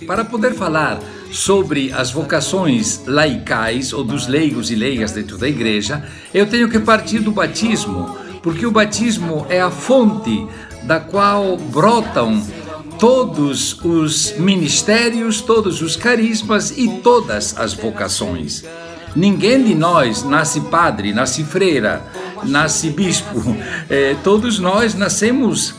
Para poder falar sobre as vocações laicais ou dos leigos e leigas dentro da igreja, eu tenho que partir do batismo, porque o batismo é a fonte da qual brotam todos os ministérios, todos os carismas e todas as vocações. Ninguém de nós nasce padre, nasce freira, nasce bispo. Todos nós nascemos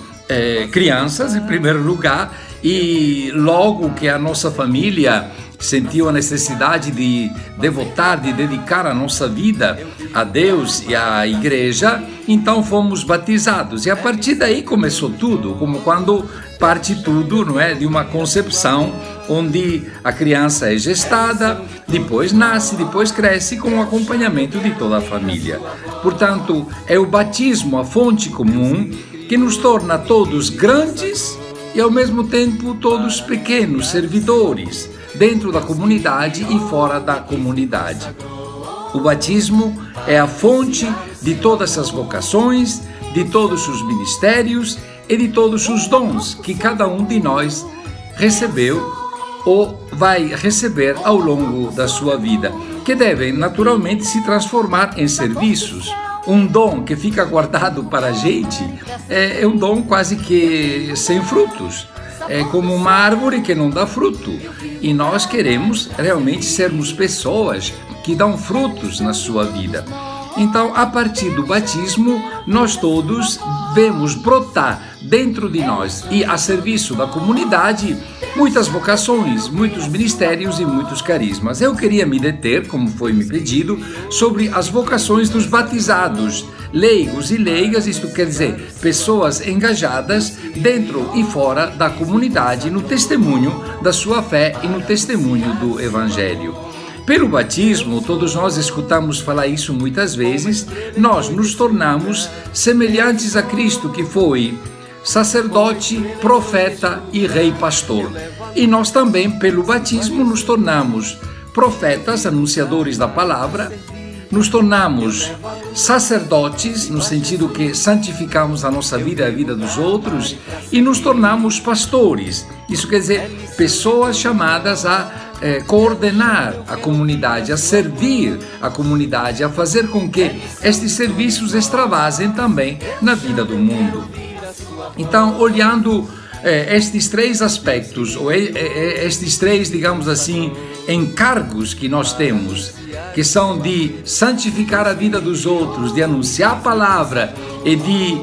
crianças, em primeiro lugar, e logo que a nossa família sentiu a necessidade de devotar, de dedicar a nossa vida a Deus e à igreja, então fomos batizados. E a partir daí começou tudo, como quando parte tudo, não é, de uma concepção onde a criança é gestada, depois nasce, depois cresce com o acompanhamento de toda a família. Portanto, é o batismo, a fonte comum, que nos torna todos grandes e ao mesmo tempo todos pequenos, servidores, dentro da comunidade e fora da comunidade. O batismo é a fonte de todas as vocações, de todos os ministérios e de todos os dons que cada um de nós recebeu ou vai receber ao longo da sua vida, que devem naturalmente se transformar em serviços. Um dom que fica guardado para a gente é um dom quase que sem frutos. É como uma árvore que não dá fruto. E nós queremos realmente sermos pessoas que dão frutos na sua vida. Então, a partir do batismo, nós todos vemos brotar dentro de nós e a serviço da comunidade muitas vocações, muitos ministérios e muitos carismas. Eu queria me deter, como foi me pedido, sobre as vocações dos batizados, leigos e leigas, isto quer dizer, pessoas engajadas dentro e fora da comunidade no testemunho da sua fé e no testemunho do Evangelho. Pelo batismo, todos nós escutamos falar isso muitas vezes, nós nos tornamos semelhantes a Cristo, que foi sacerdote, profeta e rei pastor. E nós também, pelo batismo, nos tornamos profetas, anunciadores da palavra, nos tornamos sacerdotes, no sentido que santificamos a nossa vida e a vida dos outros, e nos tornamos pastores. Isso quer dizer, pessoas chamadas a coordenar a comunidade, a servir a comunidade, a fazer com que estes serviços extravasem também na vida do mundo. Então, olhando estes três aspectos, ou estes três, digamos assim, encargos que nós temos, que são de santificar a vida dos outros, de anunciar a palavra e de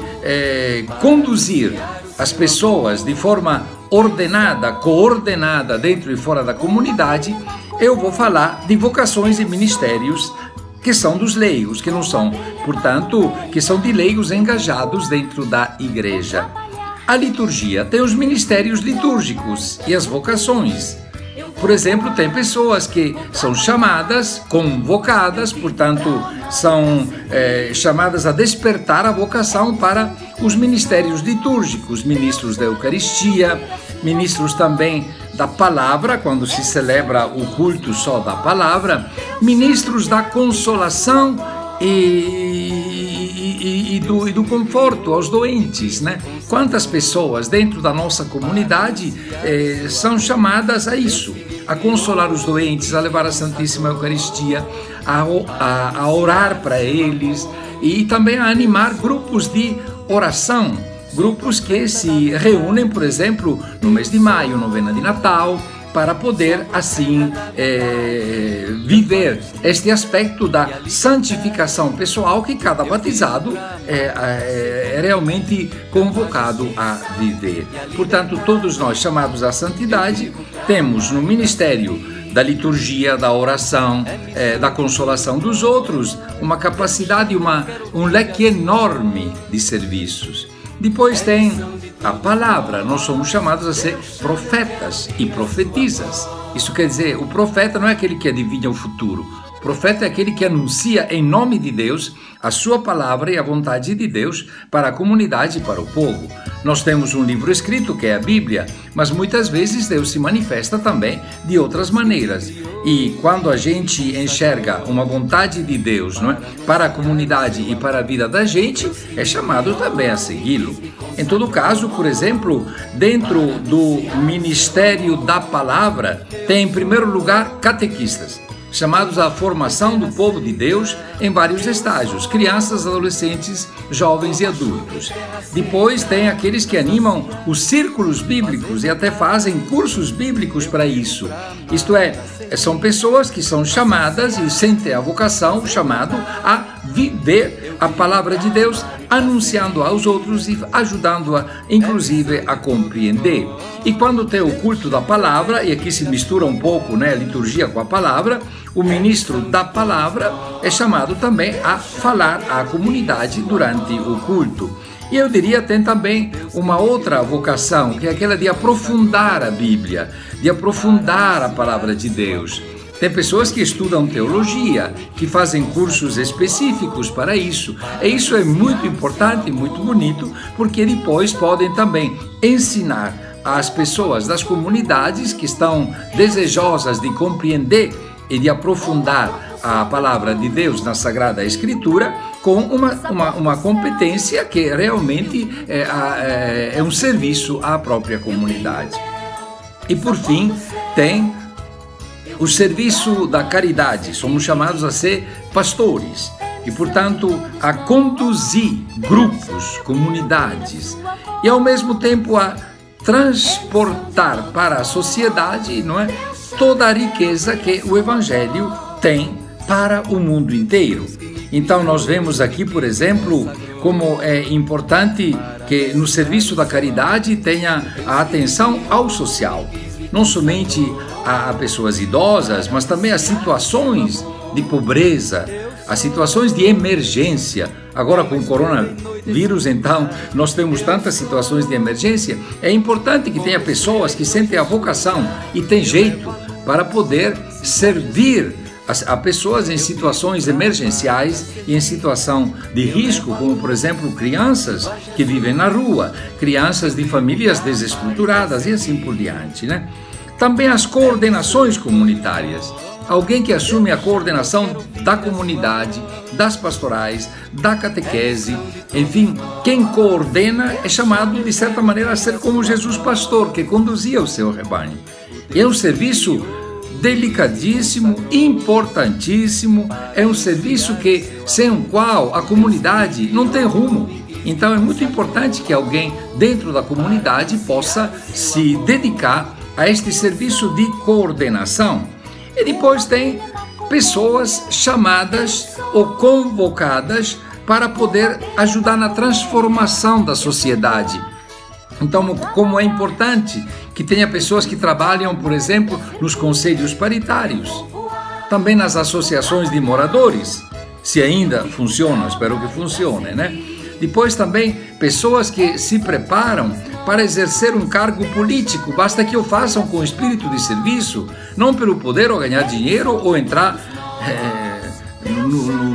conduzir as pessoas de forma ordenada, coordenada dentro e fora da comunidade, eu vou falar de vocações e ministérios que são dos leigos, que não são, portanto, que são de leigos engajados dentro da igreja. A liturgia tem os ministérios litúrgicos e as vocações. Por exemplo, tem pessoas que são chamadas, convocadas, portanto, são chamadas a despertar a vocação para os ministérios litúrgicos, ministros da Eucaristia, ministros também da palavra, quando se celebra o culto só da palavra, ministros da consolação e do conforto aos doentes, né? Quantas pessoas dentro da nossa comunidade são chamadas a isso, a consolar os doentes, a levar a Santíssima Eucaristia, a orar para eles e também a animar grupos de oração, grupos que se reúnem, por exemplo, no mês de maio, novena de Natal, para poder, assim, viver este aspecto da santificação pessoal que cada batizado é realmente convocado a viver. Portanto, todos nós chamados à santidade, temos no ministério da liturgia, da oração, da consolação dos outros, uma capacidade, um leque enorme de serviços. Depois tem a palavra, nós somos chamados a ser profetas e profetisas. Isso quer dizer, o profeta não é aquele que adivinha o futuro. O Profeta é aquele que anuncia em nome de Deus a sua palavra e a vontade de Deus para a comunidade e para o povo. Nós temos um livro escrito que é a Bíblia, mas muitas vezes Deus se manifesta também de outras maneiras. E quando a gente enxerga uma vontade de Deus, não é, para a comunidade e para a vida da gente, é chamado também a segui-lo. Em todo caso, por exemplo, dentro do ministério da palavra, tem em primeiro lugar catequistas, chamados à formação do povo de Deus em vários estágios, crianças, adolescentes, jovens e adultos. Depois tem aqueles que animam os círculos bíblicos e até fazem cursos bíblicos para isso. Isto é, são pessoas que são chamadas e sentem a vocação, o chamado a viver a palavra de Deus, anunciando aos outros e ajudando-a, inclusive, a compreender. E quando tem o culto da palavra, e aqui se mistura um pouco, né, a liturgia com a palavra, o ministro da palavra é chamado também a falar à comunidade durante o culto. E eu diria, tem também uma outra vocação, que é aquela de aprofundar a Bíblia, de aprofundar a palavra de Deus. Tem pessoas que estudam teologia, que fazem cursos específicos para isso. E isso é muito importante, muito bonito, porque depois podem também ensinar às pessoas das comunidades que estão desejosas de compreender e de aprofundar a palavra de Deus na Sagrada Escritura com uma competência que realmente é um serviço à própria comunidade. E por fim, tem o serviço da caridade. Somos chamados a ser pastores e, portanto, a conduzir grupos, comunidades e, ao mesmo tempo, a transportar para a sociedade, não é, toda a riqueza que o Evangelho tem para o mundo inteiro. Então nós vemos aqui, por exemplo, como é importante que no serviço da caridade tenha a atenção ao social, não somente a pessoas idosas, mas também a situações de pobreza, as situações de emergência. Agora com o coronavírus, então, nós temos tantas situações de emergência. É importante que tenha pessoas que sentem a vocação e têm jeito para poder servir a pessoas em situações emergenciais e em situação de risco, como, por exemplo, crianças que vivem na rua, crianças de famílias desestruturadas e assim por diante, né? Também as coordenações comunitárias. Alguém que assume a coordenação da comunidade, das pastorais, da catequese, enfim, quem coordena é chamado, de certa maneira, a ser como Jesus pastor, que conduzia o seu rebanho. E é um serviço delicadíssimo, importantíssimo, é um serviço que, sem o qual a comunidade não tem rumo. Então é muito importante que alguém dentro da comunidade possa se dedicar a este serviço de coordenação. E depois tem pessoas chamadas ou convocadas para poder ajudar na transformação da sociedade. Então, como é importante que tenha pessoas que trabalham, por exemplo, nos conselhos paritários, também nas associações de moradores, se ainda funcionam, espero que funcione, né? Depois também pessoas que se preparam para exercer um cargo político, basta que o façam com espírito de serviço, não pelo poder ou ganhar dinheiro ou entrar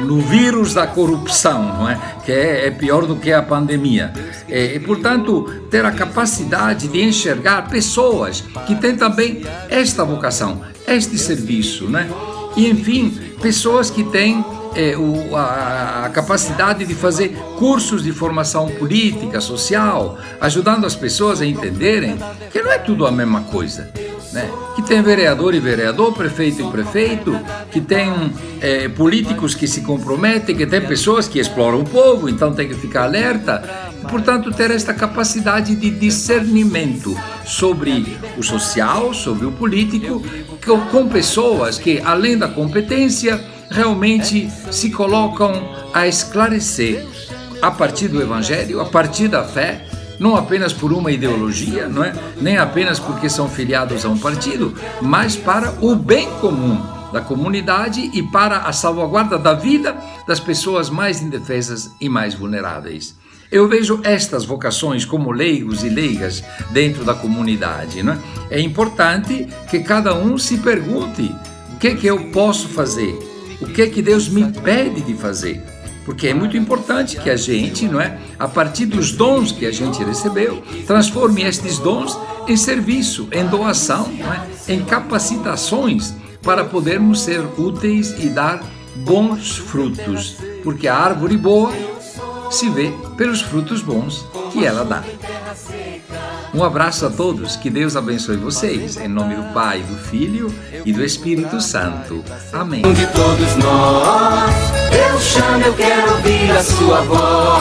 no vírus da corrupção, não é? Que é pior do que a pandemia. E, portanto, ter a capacidade de enxergar pessoas que têm também esta vocação, este serviço, né? E, enfim, pessoas que têm a capacidade de fazer cursos de formação política, social, ajudando as pessoas a entenderem que não é tudo a mesma coisa, né? Que tem vereador e vereador, prefeito e prefeito, que tem políticos que se comprometem, que tem pessoas que exploram o povo, então tem que ficar alerta. E, portanto, ter esta capacidade de discernimento sobre o social, sobre o político, com pessoas que, além da competência, realmente se colocam a esclarecer a partir do Evangelho, a partir da fé, não apenas por uma ideologia, não é? Nem apenas porque são filiados a um partido, mas para o bem comum da comunidade e para a salvaguarda da vida das pessoas mais indefesas e mais vulneráveis. Eu vejo estas vocações como leigos e leigas dentro da comunidade, não é? É importante que cada um se pergunte: o que eu posso fazer? o que é que Deus me pede de fazer. Porque é muito importante que a gente, não é, a partir dos dons que a gente recebeu, transforme estes dons em serviço, em doação, não é, em capacitações para podermos ser úteis e dar bons frutos. Porque a árvore boa se vê pelos frutos bons que ela dá. Um abraço a todos, que Deus abençoe vocês, em nome do Pai, do Filho e do Espírito Santo. Amém. De todos nós, Deus chama, eu quero ouvir a sua voz.